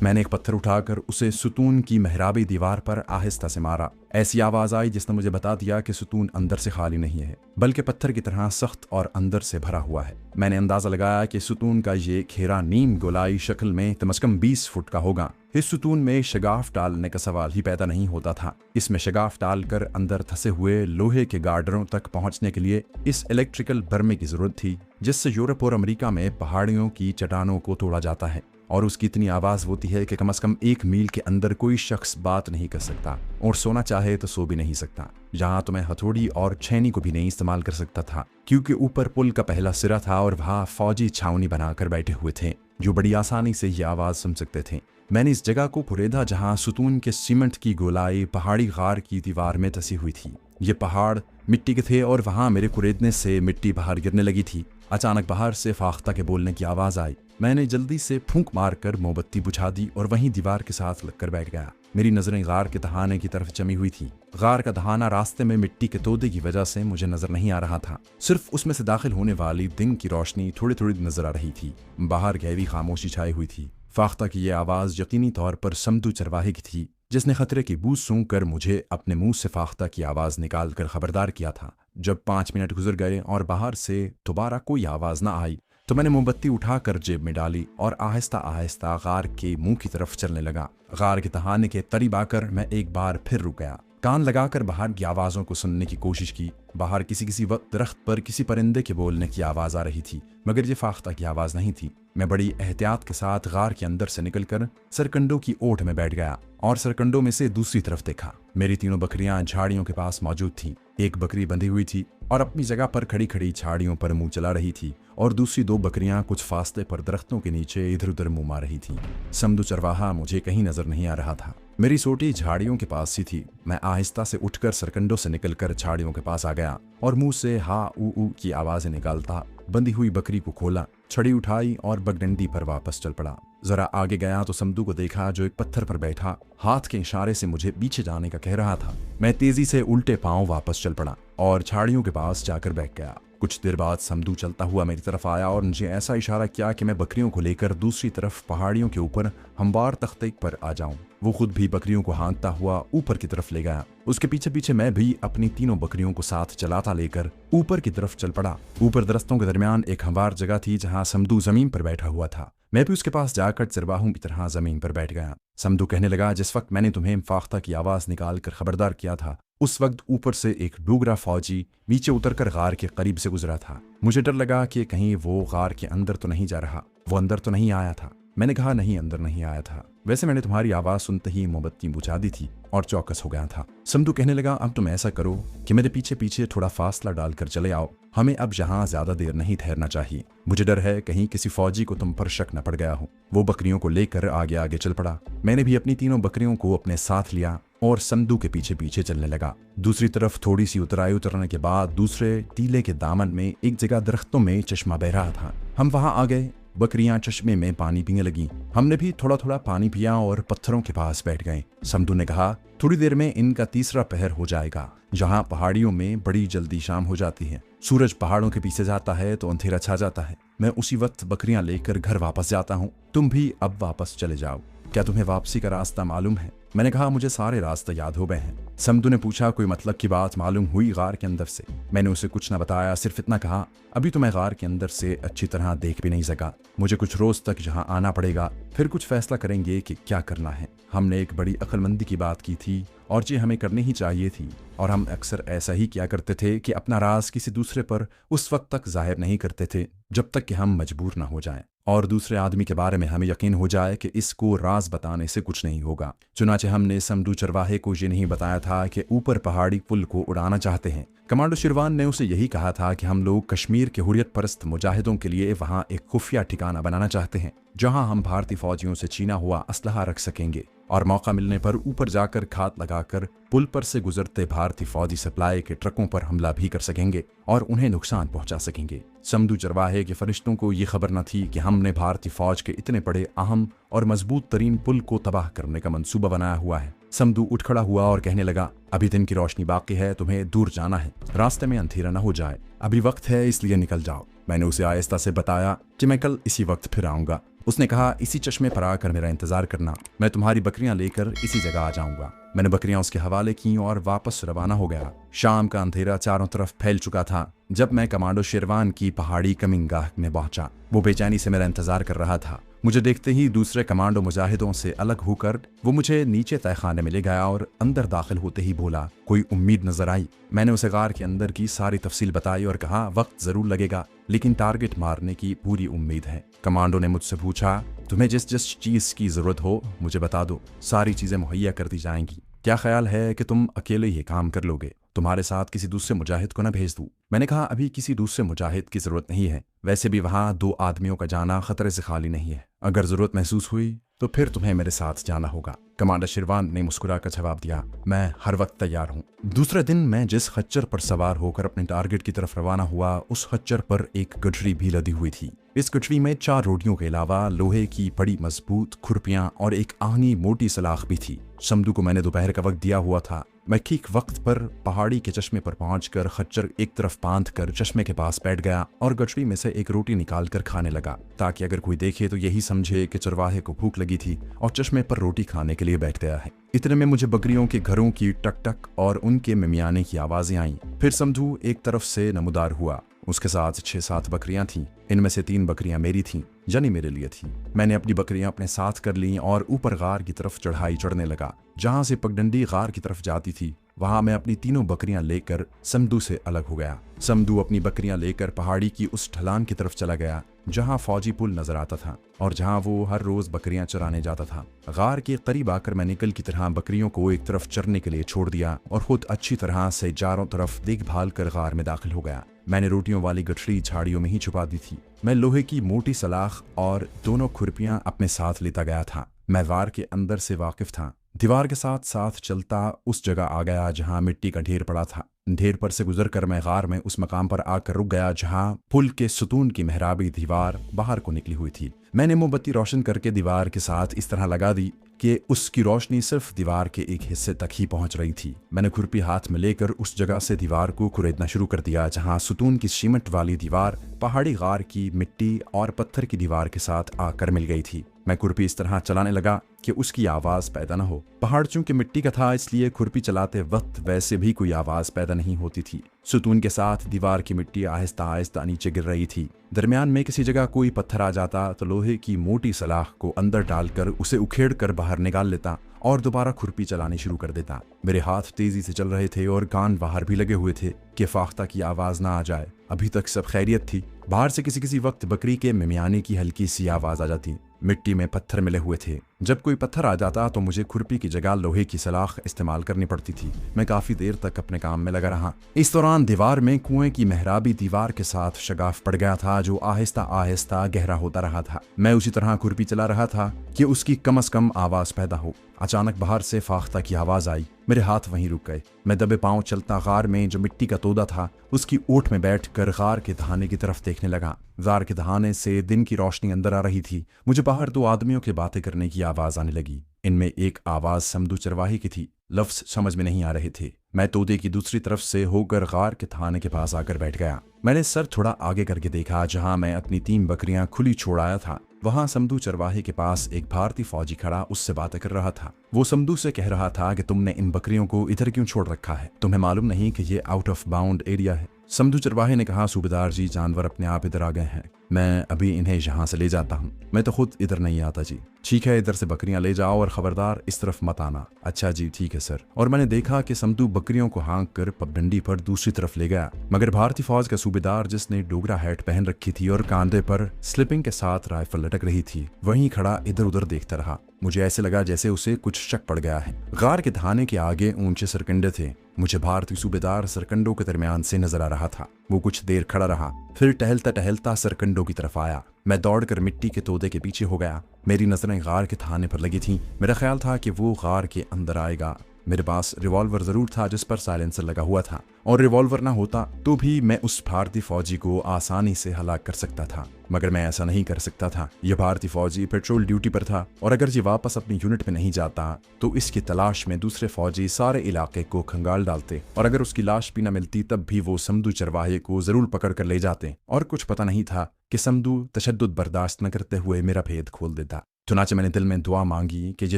मैंने एक पत्थर उठाकर उसे सुतून की मेहराबी दीवार पर आहिस्ता से मारा। ऐसी आवाज आई जिसने मुझे बता दिया कि सुतून अंदर से खाली नहीं है, बल्कि पत्थर की तरह सख्त और अंदर से भरा हुआ है। मैंने अंदाजा लगाया कि सुतून का ये घेरा नीम गोलाई शक्ल में कम से कम 20 फुट का होगा। इस सुतून में शगाफ डालने का सवाल ही पैदा नहीं होता था। इसमें शगाफ डालकर अंदर धसे हुए लोहे के गार्डरों तक पहुंचने के लिए इस इलेक्ट्रिकल बर्मे की जरूरत थी, जिससे यूरोप और अमेरिका में पहाड़ियों की चट्टानों को तोड़ा जाता है और उसकी इतनी आवाज होती है कि कम से कम 1 मील के अंदर कोई शख्स बात नहीं कर सकता और सोना चाहे तो सो भी नहीं सकता। जहां तो मैं हथौड़ी और छेनी को भी नहीं इस्तेमाल कर सकता था, क्योंकि ऊपर पुल का पहला सिरा था और वहां फौजी छावनी बनाकर बैठे हुए थे जो बड़ी आसानी से ये आवाज सुन सकते थे। मैंने इस जगह को खुरेदा जहां सुतून के सीमेंट की गोलाई पहाड़ी गार की दीवार में धसी हुई थी। ये पहाड़ मिट्टी के थे और वहां मेरे कुरेदने से मिट्टी बाहर गिरने लगी थी। अचानक बाहर से फाख्ता के बोलने की आवाज आई। मैंने जल्दी से फूंक मारकर मोमबत्ती बुझा दी और वहीं दीवार के साथ लगकर बैठ गया। मेरी नजरें गार के दहाने की तरफ जमी हुई थी। गार का दहाना रास्ते में मिट्टी के तोदे की वजह से मुझे नजर नहीं आ रहा था, सिर्फ उसमें से दाखिल होने वाली दिन की रोशनी थोड़ी थोड़ी नजर आ रही थी। बाहर गहरी खामोशी छाई हुई थी। फाख्ता की यह आवाज यकीनी तौर पर समदू चरवाहे की थी, जिसने खतरे की बूझ सूंघकर मुझे अपने मुंह से फाख्ता की आवाज निकालकर खबरदार किया था। जब 5 मिनट गुजर गए और बाहर से दोबारा कोई आवाज न आई तो मैंने मोमबत्ती उठाकर जेब में डाली और आहिस्ता आहिस्ता गार के मुंह की तरफ चलने लगा। गार के तहाने के करीब आकर मैं एक बार फिर रुक गया। कान लगाकर बाहर की आवाजों को सुनने की कोशिश की। बाहर किसी वक्त दरख्त पर किसी परिंदे के बोलने की आवाज आ रही थी, मगर ये फाख्ता की आवाज नहीं थी। मैं बड़ी एहतियात के साथ गार के अंदर से निकलकर सरकंडों की ओट में बैठ गया और सरकंडों में से दूसरी तरफ देखा। मेरी 3 बकरियां झाड़ियों के पास मौजूद थी। एक बकरी बंधी हुई थी और अपनी जगह पर खड़ी खड़ी झाड़ियों पर मुंह चला रही थी और दूसरी 2 बकरियां कुछ फासले पर दरख्तों के नीचे इधर उधर मुंह मार रही थी। समदू चरवाहा मुझे कहीं नजर नहीं आ रहा था। मेरी सोटी झाड़ियों के पास ही थी। मैं आहिस्ता से उठकर सरकंडों से निकलकर झाड़ियों के पास आ गया और मुंह से हा ऊ की आवाजें निकालता बंधी हुई बकरी को खोला, छड़ी उठाई और बगडंडी पर वापस चल पड़ा। जरा आगे गया तो समदू को देखा जो एक पत्थर पर बैठा हाथ के इशारे से मुझे पीछे जाने का कह रहा था। मैं तेजी से उल्टे पांव वापस चल पड़ा और झाड़ियों के पास जाकर बैठ गया। कुछ देर बाद समदू चलता हुआ मेरी तरफ आया और मुझे ऐसा इशारा किया कि मैं बकरियों को लेकर दूसरी तरफ पहाड़ियों के ऊपर हमवार तख्ते पर आ जाऊं। वो खुद भी बकरियों को हाँकता हुआ ऊपर की तरफ ले गया। उसके पीछे पीछे मैं भी अपनी 3 बकरियों को साथ चलाता लेकर ऊपर की तरफ चल पड़ा। ऊपर दरख्तों के दरमियान एक हमवार जगह थी जहां समदू जमीन पर बैठा हुआ था। मैं भी उसके पास जाकर चरवाहों की तरह जमीन पर बैठ गया। समदू कहने लगा, जिस वक्त मैंने तुम्हें फाख्ता की आवाज निकालकर खबरदार किया था, उस वक्त ऊपर से एक डोगरा फौजी नीचे उतरकर गार के करीब से गुजरा था। मुझे डर लगा कि कहीं वो गार के अंदर तो नहीं जा रहा। वो अंदर तो नहीं आया था। मैंने कहा, नहीं, अंदर नहीं आया था। वैसे मैंने तुम्हारी आवाज सुनते ही मोमबत्ती बुझा दी थी और चौकस हो गया था। समदू कहने लगा, अब तुम ऐसा करो कि मेरे पीछे पीछे थोड़ा फासला डालकर चले आओ। हमें अब यहाँ ज्यादा देर नहीं ठहरना चाहिए। मुझे डर है कहीं किसी फौजी को तुम पर शक न पड़ गया हो। वो बकरियों को लेकर आगे आगे चल पड़ा। मैंने भी अपनी 3 बकरियों को अपने साथ लिया और समदू के पीछे पीछे चलने लगा। दूसरी तरफ थोड़ी सी उतराई उतरने के बाद दूसरे टीले के दामन में एक जगह दरख्तों में चश्मा बह रहा था। हम वहां आ गए। बकरियां चश्मे में पानी पीने लगी। हमने भी थोड़ा थोड़ा पानी पिया और पत्थरों के पास बैठ गए। समदू ने कहा, थोड़ी देर में इनका तीसरा पहर हो जाएगा। जहां पहाड़ियों में बड़ी जल्दी शाम हो जाती है। सूरज पहाड़ों के पीछे जाता है तो अंधेरा छा जाता है। मैं उसी वक्त बकरियां लेकर घर वापस जाता हूँ। तुम भी अब वापस चले जाओ। क्या तुम्हें वापसी का रास्ता मालूम है? मैंने कहा, मुझे सारे रास्ते याद हो गए हैं। समदू ने पूछा, कोई मतलब की बात मालूम हुई गार के अंदर से? मैंने उसे कुछ न बताया, सिर्फ इतना कहा, अभी तो मैं गार के अंदर से अच्छी तरह देख भी नहीं सका। मुझे कुछ रोज तक यहाँ आना पड़ेगा, फिर कुछ फैसला करेंगे कि क्या करना है। हमने एक बड़ी अक्लमंदी की बात की थी और ये हमें करनी ही चाहिए थी और हम अक्सर ऐसा ही किया करते थे कि अपना राज किसी दूसरे पर उस वक्त तक जाहिर नहीं करते थे जब तक कि हम मजबूर ना हो जाएं और दूसरे आदमी के बारे में हमें यकीन हो जाए कि इसको राज बताने से कुछ नहीं होगा। चुनाचे हमने समदू चरवाहे को ये नहीं बताया था कि ऊपर पहाड़ी पुल को उड़ाना चाहते हैं। कमांडो शिरवान ने उसे यही कहा था कि हम लोग कश्मीर के हुर्रियत परस्त मुजाहिदों के लिए वहां एक खुफिया ठिकाना बनाना चाहते हैं जहां हम भारतीय फौजियों से छीना हुआ असलहा रख सकेंगे और मौका मिलने पर ऊपर जाकर घात लगाकर पुल पर से गुजरते भारतीय फौजी सप्लाई के ट्रकों पर हमला भी कर सकेंगे और उन्हें नुकसान पहुंचा सकेंगे। समदू चरवाहे के फरिश्तों को ये खबर न थी कि हमने भारतीय फौज के इतने बड़े अहम और मजबूत तरीन पुल को तबाह करने का मंसूबा बनाया हुआ है। समदू उठ खड़ा हुआ और कहने लगा, अभी दिन की रोशनी बाकी है, तुम्हें दूर जाना है, रास्ते में अंधेरा न हो जाए, अभी वक्त है इसलिए निकल जाओ। मैंने उसे आहिस्ता से बताया कि मैं कल इसी वक्त फिर आऊंगा। उसने कहा, इसी चश्मे पर आकर मेरा इंतजार करना, मैं तुम्हारी बकरियां लेकर इसी जगह आ जाऊंगा। मैंने बकरियां उसके हवाले की और वापस रवाना हो गया। शाम का अंधेरा चारों तरफ फैल चुका था जब मैं कमांडो शेरवान की पहाड़ी कमिंगाह में पहुंचा। वो बेचैनी से मेरा इंतजार कर रहा था। मुझे देखते ही दूसरे कमांडो मुजाहिदों से अलग होकर वो मुझे नीचे तहखाने में ले गया और अंदर दाखिल होते ही बोला, कोई उम्मीद नजर आई? मैंने उसे गार के अंदर की सारी तफसील बताई और कहा, वक्त जरूर लगेगा लेकिन टारगेट मारने की पूरी उम्मीद है। कमांडो ने मुझसे पूछा, तुम्हें जिस जिस चीज की जरूरत हो मुझे बता दो, सारी चीजें मुहैया कर दी जाएंगी। क्या ख्याल है कि तुम अकेले ही काम कर लोगे? तुम्हारे साथ किसी दूसरे मुजाहिद को न भेज दूं? मैंने कहा, अभी किसी दूसरे मुजाहिद की जरूरत नहीं है, वैसे भी वहां 2 आदमियों का जाना खतरे से खाली नहीं है। अगर जरूरत महसूस हुई तो फिर तुम्हें मेरे साथ जाना होगा। कमांडर शेरवान ने मुस्कुराकर जवाब दिया, मैं हर वक्त तैयार हूँ। दूसरे दिन मैं जिस खच्चर पर सवार होकर अपने टारगेट की तरफ रवाना हुआ, उस खच्चर पर एक गठरी भी लदी हुई थी। इस गठरी में 4 रोटियों के अलावा लोहे की बड़ी मजबूत खुरपियां और एक आहनी मोटी सलाख भी थी। समदू को मैंने दोपहर का वक्त दिया हुआ था। मैं ठीक वक्त पर पहाड़ी के चश्मे पर पहुंचकर खच्चर एक तरफ बांध कर चश्मे के पास बैठ गया और गठरी में से एक रोटी निकालकर खाने लगा, ताकि अगर कोई देखे तो यही समझे कि चरवाहे को भूख लगी थी और चश्मे पर रोटी खाने के लिए बैठ गया है। इतने में मुझे बकरियों के घरों की टक टक और उनके मिमियाने की आवाजें आईं। फिर समझू एक तरफ से नमूदार हुआ। उसके साथ 6-7 बकरियां थीं। इनमें से 3 बकरियां मेरी थीं, यानी मेरे लिए थीं। मैंने अपनी बकरियां अपने साथ कर लीं और ऊपर गार की तरफ चढ़ाई चढ़ने लगा। जहां से पगडंडी गार की तरफ जाती थी वहां मैं अपनी 3 बकरियां लेकर समदू से अलग हो गया। समदू अपनी बकरियां लेकर पहाड़ी की उस ढलान की तरफ चला गया जहां फौजी पुल नजर आता था और जहां वो हर रोज बकरियां चराने जाता था। गार के करीब आकर मैंने कल की तरह बकरियों को एक तरफ चरने के लिए छोड़ दिया और खुद अच्छी तरह से चारों तरफ देखभाल कर गार में दाखिल हो गया। मैंने रोटियों वाली गठरी झाड़ियों में ही छुपा दी थी। मैं लोहे की मोटी सलाख और दोनों खुरपियां अपने साथ लेता गया था। मैं गार के अंदर से वाकिफ था। दीवार के साथ साथ चलता उस जगह आ गया जहां मिट्टी का ढेर पड़ा था। ढेर पर से गुजरकर मैं गार में उस मकाम पर आकर रुक गया जहां पुल के सुतून की मेहराबी दीवार बाहर को निकली हुई थी। मैंने मोमबत्ती रोशन करके दीवार के साथ इस तरह लगा दी कि उसकी रोशनी सिर्फ दीवार के एक हिस्से तक ही पहुंच रही थी। मैंने खुरपी हाथ में लेकर उस जगह से दीवार को कुरेदना शुरू कर दिया जहां सुतून की सीमेंट वाली दीवार पहाड़ी गार की मिट्टी और पत्थर की दीवार के साथ आकर मिल गई थी। मैं खुरपी इस तरह चलाने लगा कि उसकी आवाज पैदा न हो। पहाड़ चूंकि मिट्टी का था इसलिए खुरपी चलाते वक्त वैसे भी कोई आवाज पैदा नहीं होती थी। सुतून के साथ दीवार की मिट्टी आहिस्ता आहिस्ता नीचे गिर रही थी। दरमियान में किसी जगह कोई पत्थर आ जाता तो लोहे की मोटी सलाख को अंदर डालकर उसे उखेड़ कर बाहर निकाल लेता और दोबारा खुरपी चलानी शुरू कर देता। मेरे हाथ तेजी से चल रहे थे और कान बाहर भी लगे हुए थे कि फाख्ता की आवाज ना आ जाए। अभी तक सब खैरियत थी। बाहर से किसी वक्त बकरी के मिमियाने की हल्की सी आवाज आ जाती। मिट्टी में पत्थर मिले हुए थे। जब कोई पत्थर आ जाता तो मुझे खुरपी की जगह लोहे की सलाख इस्तेमाल करनी पड़ती थी। मैं काफी देर तक अपने काम में लगा रहा। इस दौरान दीवार में कुएं की मेहराबी दीवार के साथ शगाफ पड़ गया था जो आहिस्ता आहिस्ता गहरा होता रहा था। मैं उसी तरह खुरपी चला रहा था कि उसकी कम से कम आवाज पैदा हो। अचानक बाहर से फाख्ता की आवाज आई। मेरे हाथ वहीं रुक गए। मैं दबे पांव चलता गार में जो मिट्टी का तोदा था उसकी ओट में बैठकर गार के दहाने की तरफ देखने लगा। गार के दहाने से दिन की रोशनी अंदर आ रही थी। मुझे बाहर 2 आदमियों की बातें करने की आवाज आने लगी। इनमें एक आवाज समदू चरवाही की थी। लफ्ज समझ में नहीं आ रहे थे। मैं तोदे की दूसरी तरफ से होकर गार के थाने के पास आकर बैठ गया। मैंने सर थोड़ा आगे करके देखा। जहां मैं अपनी 3 बकरियां खुली छोड़ आया था वहां समदू चरवाहे के पास एक भारतीय फौजी खड़ा उससे बातें कर रहा था। वो समदू से कह रहा था कि तुमने इन बकरियों को इधर क्यों छोड़ रखा है? तुम्हें मालूम नहीं कि ये आउट ऑफ बाउंड एरिया है? समदू चरवाहे ने कहा, सूबेदार जी, जानवर अपने आप इधर आ गए हैं। मैं अभी इन्हें यहाँ से ले जाता हूँ। मैं तो खुद इधर नहीं आता जी। ठीक है, इधर से बकरियां ले जाओ और खबरदार इस तरफ मत आना। अच्छा जी, ठीक है सर। और मैंने देखा कि समदू बकरियों को हाँक कर पगडंडी पर दूसरी तरफ ले गया, मगर भारतीय फौज का सूबेदार जिसने डोगरा हैट पहन रखी थी और कांधे पर स्लिपिंग के साथ राइफल लटक रही थी वहीं खड़ा इधर उधर देखता रहा। मुझे ऐसे लगा जैसे उसे कुछ शक पड़ गया है। गार के दहाने के आगे ऊंचे सरकंडे थे। मुझे भारतीय सूबेदार सरकंडों के दरमियान से नजर आ रहा था। वो कुछ देर खड़ा रहा, फिर टहलता टहलता सरकंडों की तरफ आया। मैं दौड़कर मिट्टी के तोदे के पीछे हो गया। मेरी नजरें गार के थाने पर लगी थीं। मेरा ख्याल था कि वो गार के अंदर आएगा। मेरे पास रिवॉल्वर जरूर था जिस पर साइलेंसर लगा हुआ था, और रिवॉल्वर ना होता तो भी मैं उस भारतीय फौजी को आसानी से हलाक कर सकता था, मगर मैं ऐसा नहीं कर सकता था। यह भारतीय फौजी पेट्रोल ड्यूटी पर था, और अगर ये वापस अपनी यूनिट में नहीं जाता तो इसकी तलाश में दूसरे फौजी सारे इलाके को खंगाल डालते, और अगर उसकी लाश भी न मिलती तब भी वो समदू चरवाहे को जरूर पकड़ कर ले जाते। और कुछ पता नहीं था कि समदू तशद्दुद बर्दाश्त न करते हुए मेरा भेद खोल देता। चुनाचे मैंने दिल में दुआ मांगी कि ये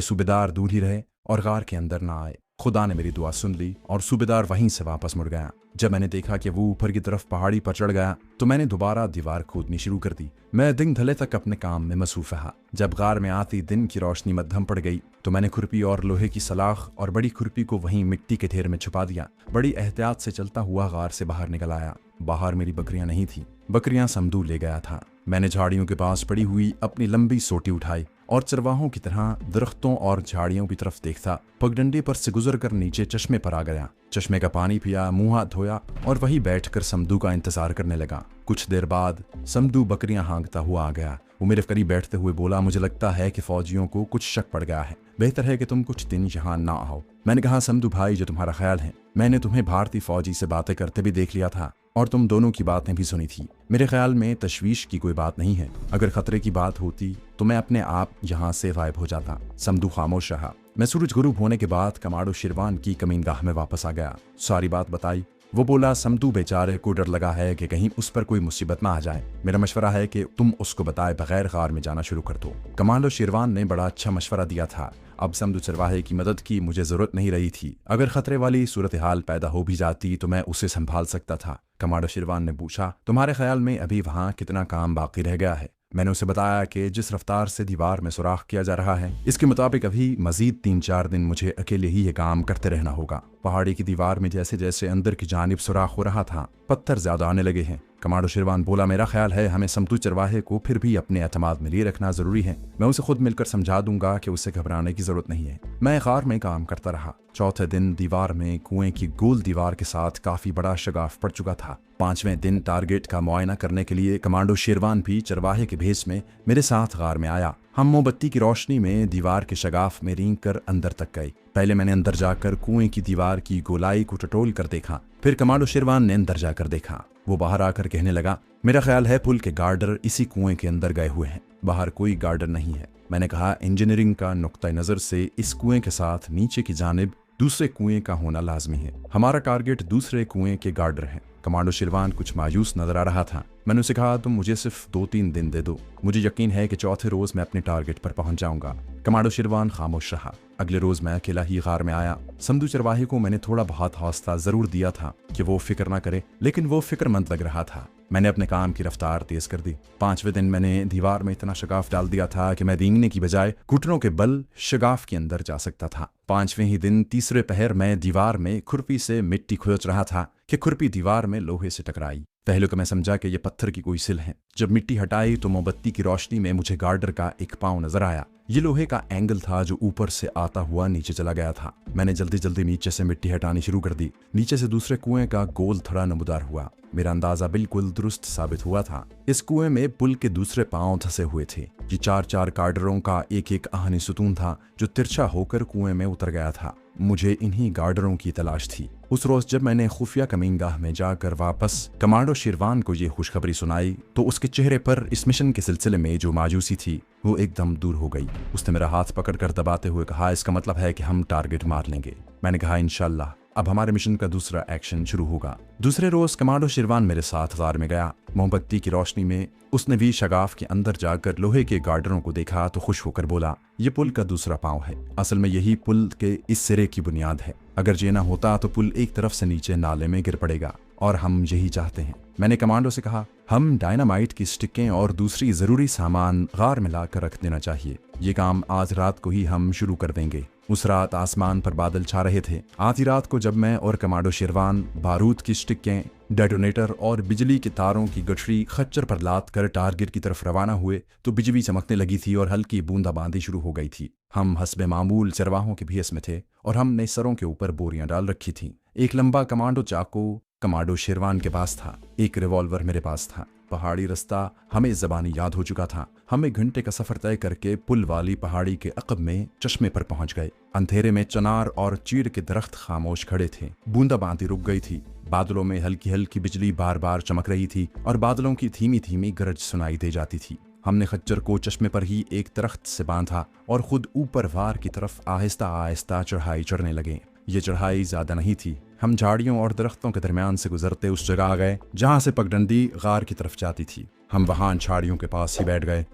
सूबेदार दूर ही रहे और गार के अंदर ना आए। खुदा ने मेरी दुआ सुन ली और सूबेदार वहीं से वापस मुड़ गया। जब मैंने देखा कि वो ऊपर की तरफ पहाड़ी पर चढ़ गया तो मैंने दोबारा दीवार खोदनी शुरू कर दी। मैं दिन ढले तक अपने काम में मसरूफ रहा। जब गार में आती दिन की रोशनी मध्यम पड़ गई तो मैंने खुरपी और लोहे की सलाख और बड़ी खुरपी को वहीं मिट्टी के ढेर में छुपा दिया। बड़ी एहतियात से चलता हुआ गार से बाहर निकल आया। बाहर मेरी बकरियां नहीं थी, बकरियां समदू ले गया था। मैंने झाड़ियों के पास पड़ी हुई अपनी लंबी सोटी उठाई और चरवाहों की तरह दरख्तों और झाड़ियों की तरफ देखता। पगडंडे पर से गुजर कर नीचे चश्मे पर आ गया। चश्मे का पानी पिया, मुंह हाथ धोया और वहीं बैठकर समदू का इंतजार करने लगा। कुछ देर बाद समदू बकरियां हाँकता हुआ आ गया। वो मेरे करीब बैठते हुए बोला, मुझे लगता है कि फौजियों को कुछ शक पड़ गया है, बेहतर है कि तुम कुछ दिन यहाँ ना आओ। मैंने कहा, समदू भाई, जो तुम्हारा ख्याल है, मैंने तुम्हें भारतीय फौजी से बातें करते भी देख लिया था और तुम दोनों की बातें भी सुनी थी। मेरे ख्याल में तशवीश की कोई बात नहीं है। अगर खतरे की बात होती तो मैं अपने आप यहाँ से गायब हो जाता। समदू खामोश रहा। मैं सूरज गुरूब होने के बाद कमांडो शिरवान की कमीनगाह में वापस आ गया। सारी बात बताई। वो बोला, समदू बेचारे को डर लगा है कि कहीं उस पर कोई मुसीबत ना आ जाए। मेरा मशवरा है कि तुम उसको बताए बगैर गार में जाना शुरू कर दो। कमांडो शिरवान ने बड़ा अच्छा मशवरा दिया था। अब समदू चरवाहे की मदद की मुझे जरूरत नहीं रही थी। अगर खतरे वाली सूरत हाल पैदा हो भी जाती तो मैं उसे संभाल सकता था। कमांडो शिरवान ने पूछा, तुम्हारे ख्याल में अभी वहाँ कितना काम बाकी रह गया है? मैंने उसे बताया कि जिस रफ्तार से दीवार में सुराख किया जा रहा है, इसके मुताबिक अभी मजीद 3-4 दिन मुझे अकेले ही ये काम करते रहना होगा। पहाड़ी की दीवार में जैसे जैसे अंदर की जानिब सुराख हो रहा था, पत्थर ज्यादा आने लगे हैं। कमांडो शिरवान बोला, मेरा ख्याल है हमें समदू चरवाहे को फिर भी अपने एतमाद में लिए रखना जरूरी है। मैं उसे खुद मिलकर समझा दूंगा कि उसे घबराने की जरूरत नहीं है। मैं गार में काम करता रहा। चौथे दिन दीवार में कुएं की गोल दीवार के साथ काफी बड़ा शगाफ पड़ चुका था। 5वें दिन टारगेट का मुआयना करने के लिए कमांडो शिरवान भी चरवाहे के भेस में मेरे साथ गार में आया। हम मोमबत्ती की रोशनी में दीवार के शगाफ में रेंग कर अंदर तक गए। पहले मैंने अंदर जाकर कुएं की दीवार की गोलाई को टटोल कर देखा। फिर कमांडो शिरवान ने अंदर जाकर देखा। वो बाहर आकर कहने लगा, मेरा ख्याल है पुल के गार्डर इसी कुएं के अंदर गए हुए हैं। बाहर कोई गार्डर नहीं है। मैंने कहा, इंजीनियरिंग का नुक्ता नजर से इस कुएं के साथ नीचे की जानिब दूसरे कुएं का होना लाजमी है। हमारा टारगेट दूसरे कुएं के गार्डर है। कमांडो शिरवान कुछ मायूस नजर आ रहा था। मैंने उसे कहा, तुम मुझे सिर्फ 2-3 दिन दे दो, मुझे यकीन है कि चौथे रोज मैं अपने टारगेट पर पहुंच जाऊंगा। कमांडो शिरवान खामोश रहा। अगले रोज मैं अकेला ही गार में आया। समदू चरवाहे को मैंने थोड़ा बहुत हौसला जरूर दिया था कि वो फिक्र ना करे, लेकिन वो फिक्रमंद लग रहा था। मैंने अपने काम की रफ्तार तेज कर दी। 5वें दिन मैंने दीवार में इतना शगाफ डाल दिया था कि मैं रेंगने की बजाय घुटनों के बल शगाफ के अंदर जा सकता था। 5वें ही दिन तीसरे पहर में दीवार में खुरपी से मिट्टी खोच रहा था कि खुरपी दीवार में लोहे से टकराई। पहले तो मैं समझा कि यह पत्थर की कोई सिल है। जब मिट्टी हटाई तो मोमबत्ती की रोशनी में मुझे गार्डर का एक पांव नजर आया। ये लोहे का एंगल था जो ऊपर से आता हुआ नीचे चला गया था। मैंने जल्दी जल्दी नीचे से मिट्टी हटानी शुरू कर दी। नीचे से दूसरे कुएं का गोल थड़ा नमूदार हुआ। मेरा अंदाजा बिल्कुल दुरुस्त साबित हुआ था। इस कुएं में पुल के दूसरे पांव धंसे हुए थे। ये 4-4 गार्डरों का एक आहनी सुतून था जो तिरछा होकर कुएं में उतर गया था। मुझे इन्हीं गार्डरों की तलाश थी। उस रोज जब मैंने खुफिया कमीनगाह में जाकर वापस कमांडो शिरवान को ये खुशखबरी सुनाई तो उसके चेहरे पर इस मिशन के सिलसिले में जो मायूसी थी वो एकदम दूर हो गई। उसने मेरा हाथ पकड़कर दबाते हुए कहा, इसका मतलब है कि हम टारगेट मार लेंगे। मैंने कहा, इंशाल्लाह। अब हमारे मिशन का दूसरा एक्शन शुरू होगा। दूसरे रोज कमांडो शिरवान मेरे साथ गार में गया। मोमबत्ती की रोशनी में उसने भी शगाफ के अंदर जाकर लोहे के गार्डरों को देखा तो खुश होकर बोला, ये पुल का दूसरा पांव है। असल में यही पुल के इस सिरे की बुनियाद है। अगर ये ना होता तो पुल एक तरफ से नीचे नाले में गिर पड़ेगा और हम यही चाहते हैं। मैंने कमांडो से कहा, हम डायनामाइट की स्टिकें और दूसरी जरूरी सामान गार में लाकर रख देना चाहिए। ये काम आज रात को ही हम शुरू कर देंगे। उस रात आसमान पर बादल छा रहे थे। आधी रात को जब मैं और कमांडो शिरवान बारूद की स्टिकें, डेटोनेटर और बिजली के तारों की गठरी खच्चर पर लाद कर टारगेट की तरफ रवाना हुए तो बिजली चमकने लगी थी और हल्की बूंदाबांदी शुरू हो गई थी। हम हस्बे मामूल चरवाहों के भेस में थे और हमने सरों के ऊपर बोरियां डाल रखी थीं। एक लंबा कमांडो चाकू कमांडो शिरवान के पास था। एक रिवॉल्वर मेरे पास था। पहाड़ी रास्ता हमें ज़बानी याद हो चुका था। हम 1 घंटे का सफर तय करके पुल वाली पहाड़ी के अकब में चश्मे पर पहुंच गए। अंधेरे में चनार और चीड़ के दरख्त खामोश खड़े थे। बूंदाबांदी रुक गई थी। बादलों में हल्की हल्की बिजली बार बार चमक रही थी और बादलों की धीमी धीमी गरज सुनाई दे जाती थी। हमने खच्चर को चश्मे पर ही एक दरख्त से बांधा और खुद ऊपर वार की तरफ आहिस्ता आहिस्ता चढ़ाई चढ़ने लगे। ये चढ़ाई ज्यादा नहीं थी। हम झाड़ियों और दरख्तों के दरमियान से गुजरते उस जगह आ गए जहां से पगडंडी गार की तरफ जाती थी। हम वहां झाड़ियों के पास ही बैठ गए।